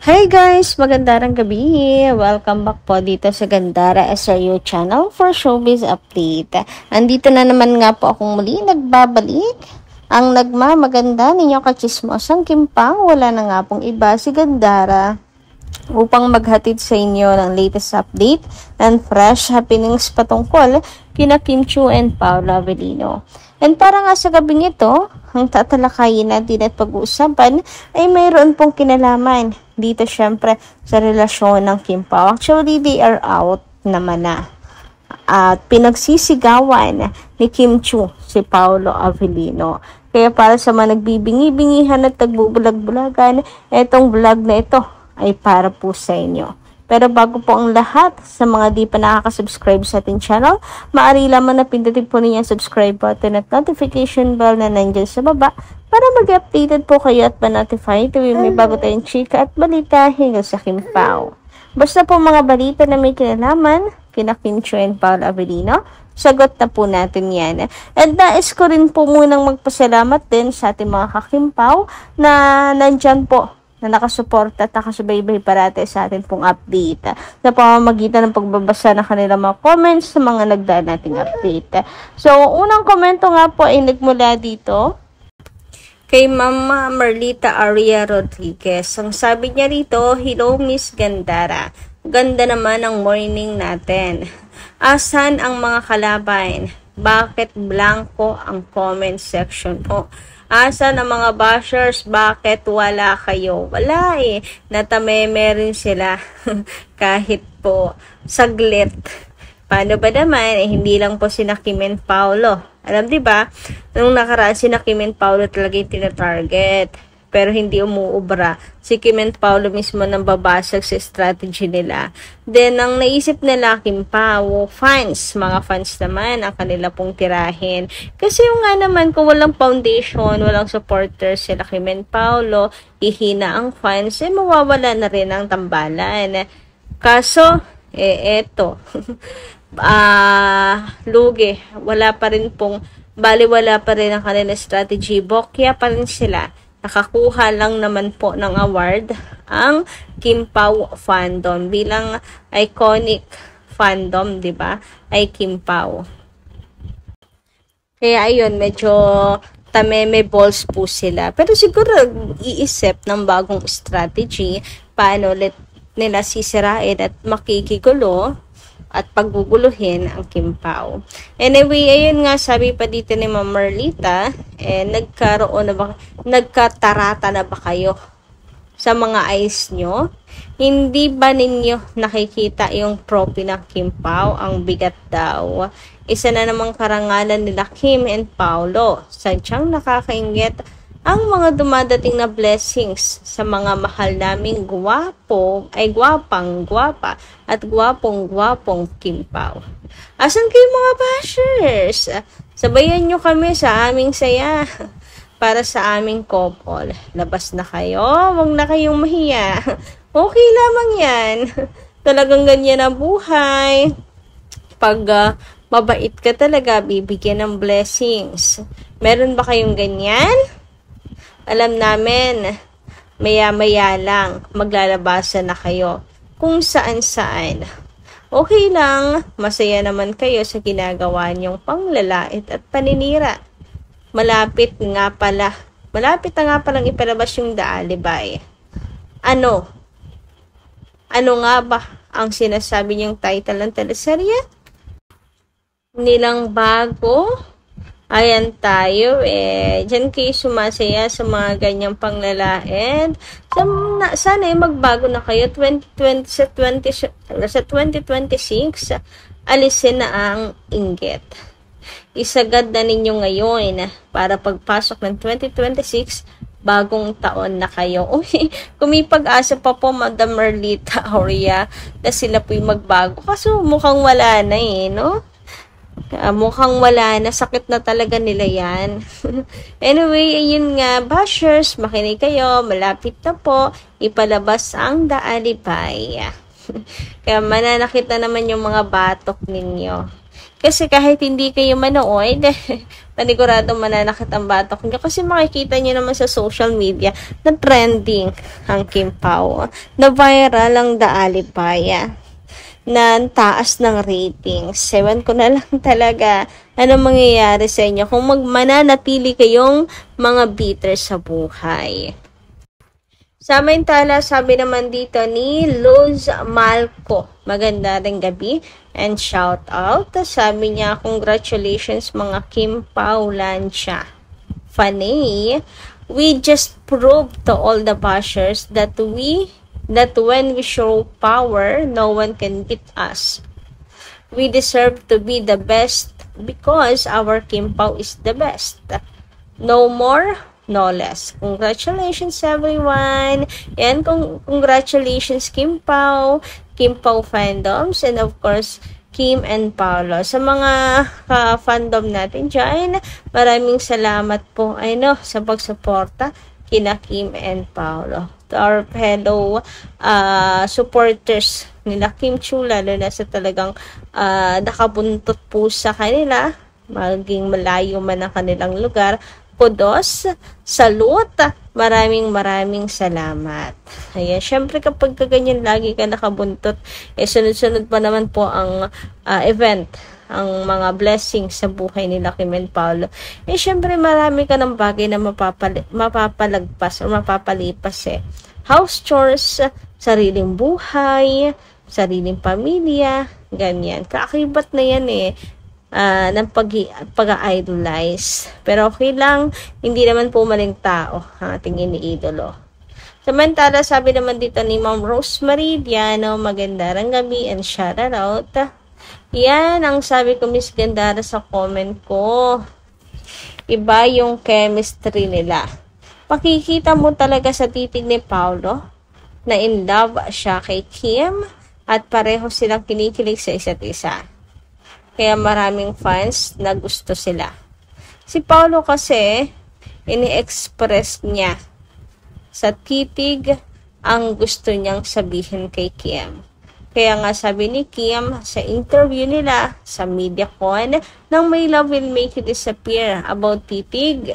Hi guys! Magandang gabi! Welcome back po dito sa Gandara SRU channel for showbiz update. Andito na naman nga po akong muli nagbabalik. Ang nagmamaganda ninyong kachismosang Kimpang, wala na nga pong iba si Gandara upang maghatid sa inyo ng latest update and fresh happenings patungkol kina Kim Chiu and Paolo Avellino. And para nga sa gabing ito, ang tatalakayin natin at pag-uusapan ay mayroon pong kinalaman dito syempre sa relasyon ng Kim Pao. Actually, they are out naman na. At pinagsisigawan ni Kim Chiu si Paolo Avellino. Kaya para sa mga nagbibingi-bingihan at nagbubulag-bulagan, etong vlog na ito ay para po sa inyo. Pero bago po ang lahat, sa mga di pa nakaka-subscribe sa ating channel, maaari lamang na pindutin po ninyo ang subscribe button at notification bell na nandyan sa baba para mag-updated po kayo at ma-notify tuwing may bago tayong chika at balita hinggil sa Kim Pao. Basta po mga balita na may kinalaman, kina Kim Chiu and Paolo Avellino, sagot na po natin yan. At nais ko rin po munang magpasalamat din sa ating mga kakimpaw na nandyan po na nakasuporta at nakasubaybay parate sa atin pong update sa pamamagitan ng pagbabasa ng kanilang mga comments sa mga nagdaan nating update. So, unang komento nga po ay nagmula dito kay Mama Marlita Aria Rodriguez. Ang sabi niya rito, "Hello Miss Gandara. Ganda naman ang morning natin. Asan ang mga kalaban? Bakit blanco ang comment section mo? Asan ang mga bashers? Bakit wala kayo?" Wala eh. Natameme rin sila. Kahit po saglit. Paano ba naman? Hindi lang po sina Kim and Paolo. Alam di ba? Nung nakaraan sina Kim and Paolo talaga yung tina-target. Pero hindi umuubra. Si Kim and Paolo mismo nang babasag sa strategy nila. Then, ang naisip nila, Kim Pao, fans. Mga fans naman, ang kanila pong tirahin. Kasi yung nga naman, kung walang foundation, walang supporters sila Kim and Paolo, ihina ang fans, mawawala na rin ang tambalan. Kaso, eto. Lugi. Wala pa rin pong, baliwala pa rin ang kanila strategy. Bokya pa rin sila. Nakakuha lang naman po ng award ang Kim Pao fandom bilang iconic fandom, 'di ba? Ay Kim Pao. Kaya ayun, medyo tameme balls po sila. Pero siguro iisip ng bagong strategy paano ulit nila sisirain at makikigulo at pagguguluhin ang Kim Pao. Anyway, ayun nga, sabi pa dito ni Ma'am Marlita, nagkatarata na ba kayo sa mga eyes nyo? Hindi ba ninyo nakikita yung trophy ng Kim Pao? Ang bigat daw. Isa na namang karangalan nila Kim and Paolo. Sadyang nakakainggit ang mga dumadating na blessings sa mga mahal naming gwapa at gwapong Kim Pao. Asan kayo mga bashers? Sabayan nyo kami sa aming saya para sa aming couple. Labas na kayo, wag na kayong mahiya. Okay lamang yan. Talagang ganyan ang buhay. Pag mabait ka talaga, bibigyan ng blessings. Meron ba kayong ganyan? Alam namin, maya-maya lang, maglalabasan na kayo kung saan-saan. Okay lang, masaya naman kayo sa ginagawa niyong panglalait at paninira. Malapit na nga palang ipalabas yung The Alibay. Ano nga ba ang sinasabi niyong title ng teleserye? Nilang bago? Ayan tayo Diyan kayo sumasaya sa mga ganyang panglalait. Sana magbago na kayo. 2026, alisin na ang inggit. Isagad na ninyo ngayon para pagpasok ng 2026, bagong taon na kayo. Kung may pag-asa pa po, Madam Marlita Aurea, na sila po'y magbago. Kaso mukhang wala na no? Mukhang wala na, sakit na talaga nila yan. Anyway, ayun nga, bashers, makinig kayo, malapit na po ipalabas ang The Alibay. Kaya mananakit na naman yung mga batok ninyo. Kasi kahit hindi kayo manood, paniguradong mananakit ang batok nyo. Kasi makikita nyo naman sa social media na trending ang Kim Pao. Na viral ang The Alibaya. Na taas ng ratings. Ewan ko na lang talaga ano mangyayari sa inyo kung mananatili kayong mga bitter sa buhay. Samantala, sabi naman dito ni Luz Malco, maganda ring gabi and shout out. Sabi niya, congratulations mga Kim Pao Lancia. Funny, we just proved to all the bashers that when we show power, no one can beat us. We deserve to be the best because our Kim Pao is the best. No more, no less. Congratulations everyone. And congratulations Kim Pao fandoms, and of course Kim and Paolo. Sa mga fandom natin dyan, maraming salamat po sa pagsuporta kina Kim and Paolo. To our fellow supporters nila Kim Chiu, lalo na sa talagang nakabuntot po sa kanila, maging malayo man ang kanilang lugar. Kudos, salute, maraming salamat. Ayan, syempre kapag ganyan lagi ka nakabuntot, sunod-sunod pa naman po ang event, ang mga blessings sa buhay nila Kim and Paolo. Syempre marami ka ng bagay na mapapalagpas o mapapalipas House chores, sariling buhay, sariling pamilya, ganyan. Kaakibat na yan ng pag-idolize. Pero okay lang, hindi naman po maling tao ang ating iniidolo. Samantala, sabi naman dito ni Ma'am Rosemary Diano, magandang gabi and shout out. Yan ang sabi ko, Miss Gandara, sa comment ko. Iba yung chemistry nila. Pakikita mo talaga sa titig ni Paolo na in love siya kay Kim at pareho silang kinikilig sa isa't isa. Kaya maraming fans na gusto sila. Si Paolo kasi, ini-express niya sa titig ang gusto niyang sabihin kay Kim. Kaya nga sabi ni Kim sa interview nila sa MediaCon, nang my love will make you disappear about titig.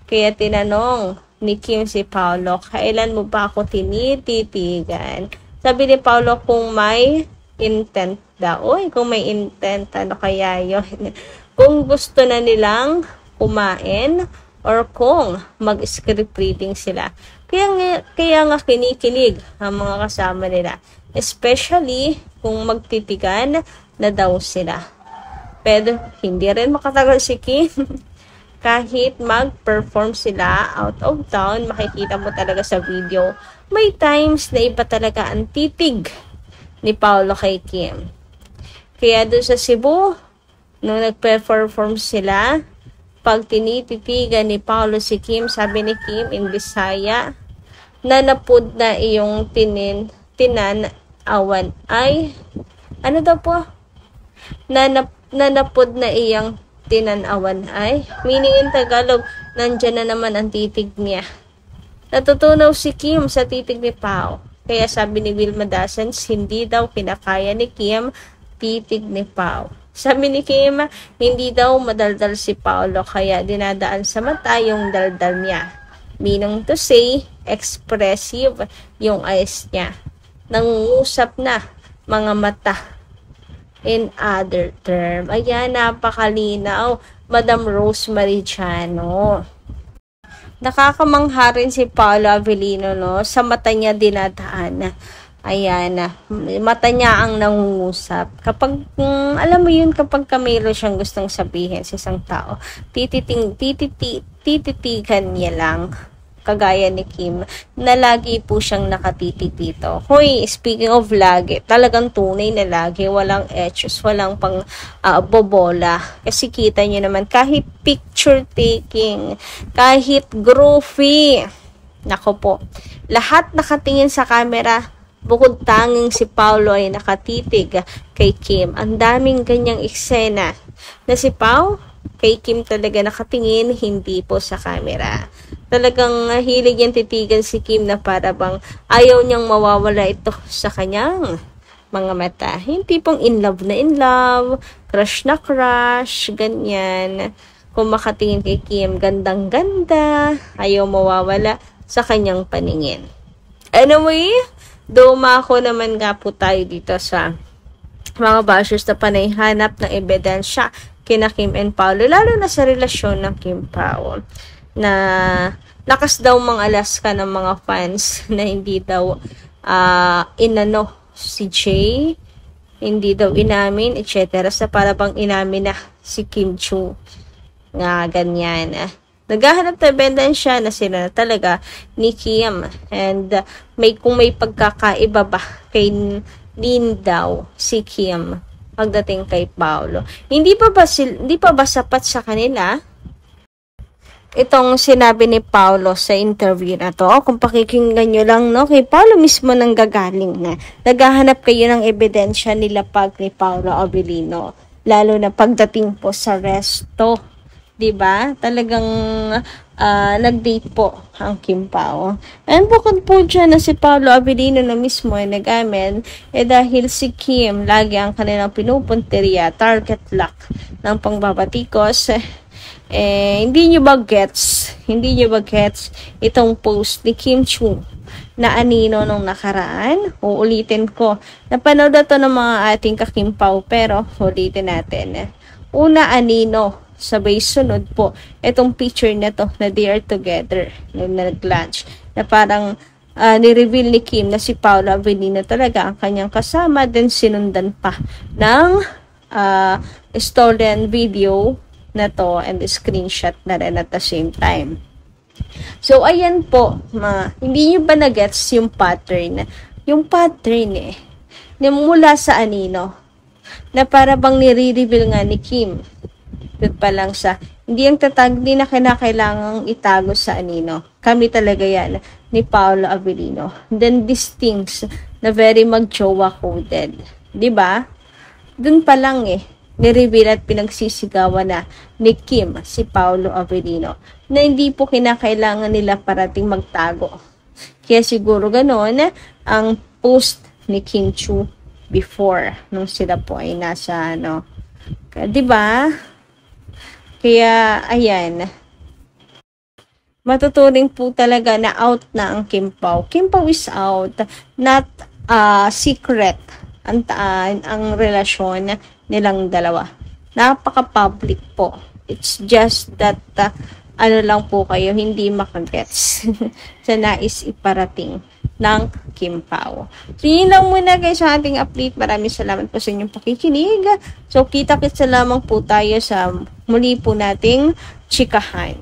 Kaya tinanong ni Kim si Paolo, kailan mo ba ako tinititigan? Sabi ni Paolo, kung may intent daw. Kung may intent, ano kaya yun? Kung gusto na nilang kumain or kung mag-script reading sila. Kaya nga kinikilig ang mga kasama nila. Especially kung magtitigan na daw sila. Pero hindi rin makatagal si Kim. Kahit mag-perform sila out of town, makikita mo talaga sa video, may times na iba talaga ang titig ni Paolo kay Kim. Kaya doon sa Cebu, nung nag-perform sila, pag tinititigan ni Paolo si Kim, sabi ni Kim in Bisaya, nanapod na iyong tinanawan ay, ano daw po? Nanapod na iyang tinanawan ay, meaning in Tagalog, nandyan na naman ang titig niya. Natutunaw si Kim sa titig ni Pao. Kaya sabi ni Wilma Dasens, hindi daw kinakaya ni Kim titig ni Pao. Sabi ni Kim, hindi daw madaldal si Paolo, kaya dinadaan sa mata yung daldal niya. Meaning to say, expressive yung eyes niya. Nangungusap na mga mata. In other term, ayan, napakalinaw, Madam Rosemary Diano. Nakakamanghha rin si Paolo Avellino, no? Sa mata niya dinadaan. Ayan, mata niya ang nangungusap. Kapag, alam mo yun, kapag mayroon siyang gustong sabihin sa isang tao, tititigan niya lang. Kagaya ni Kim, na lagi po siyang nakatitig dito. Hoy, speaking of lagi, talagang tunay na lagi, walang etchos, walang pang bobola. Kasi kita niyo naman, kahit picture taking, kahit groovy, nako po, lahat nakatingin sa camera, bukod tanging si Paolo ay nakatitig kay Kim. Ang daming ganyang eksena na si Pao, kay Kim talaga nakatingin, hindi po sa camera. Talagang hilig yan titigan si Kim na para bang ayaw niyang mawawala ito sa kanyang mga mata. Hindi pong in love, crush na crush, ganyan. Kung makatingin kay Kim, gandang-ganda, ayaw mawawala sa kanyang paningin. Anyway, dumako naman nga po tayo dito sa mga bashers na panayhanap ng ebidensya kina Kim and Paolo, lalo na sa relasyon ng Kim Pao, na lakas daw mga Alaska ng mga fans na hindi daw inano si Jay, hindi daw inamin, etc. Sa para bang inamin na si Kim Chiu. Nga, ganyan. Naghahanap na ebidensya na sila na talaga ni Kim. And kung may pagkakaiba ba kay Lin daw si Kim pagdating kay Paolo. Hindi pa ba sapat sa kanila itong sinabi ni Paolo sa interview na to? Kung pakikinggan nyo lang, no, kay Paolo mismo nang gagaling na. Naghahanap kayo ng ebidensya nila pag ni Paolo Abilino. Lalo na pagdating po sa resto. Diba? Talagang nag-date po ang Kim Pao. And bukod po dyan na si Paolo Abilino na mismo ay nag-amen, dahil si Kim lagi ang kanilang pinupunteriya, target lock ng pangbabatikos. Hindi nyo ba gets itong post ni Kim Chiu na anino nung nakaraan? Uulitin ko. Napanood na to ng mga ating ka-Kim Pao, pero ulitin natin. Una, anino. Sabay sunod po itong picture na to na they are together nung nag-lunch, na parang ni-reveal ni Kim na si Paolo Abilino talaga ang kanyang kasama, then sinundan pa ng stolen video na to and screenshot na rin at the same time. So ayan po, hindi nyo ba na-gets yung pattern? Yung pattern mula sa anino na para bang nire-reveal nga ni Kim doon pa lang sa, hindi na kinakailangang itago sa anino. Kami talaga yan, ni Paolo Abilino. Then these things na very mag-jowa coded. Diba? Doon pa lang nireveal at pinagsisigawan na ni Kim si Paolo Abilino na hindi po kinakailangan nila parating magtago. Kaya siguro ganoon ang post ni Kim Chiu before nung sila po ay nasa diba? Kaya, ayan. Matuturing po talaga na out na ang Kim Pao. Kim Pao is out. Not secret ang relasyon nilang dalawa. Napaka-public po. It's just that, lang po kayo, hindi makagets sa nais iparating ng Kim Pao. So, yun lang muna guys sa ating update. Maraming salamat po sa inyong pakikinig. So, kita-kits lamang po tayo sa muli po nating chikahan.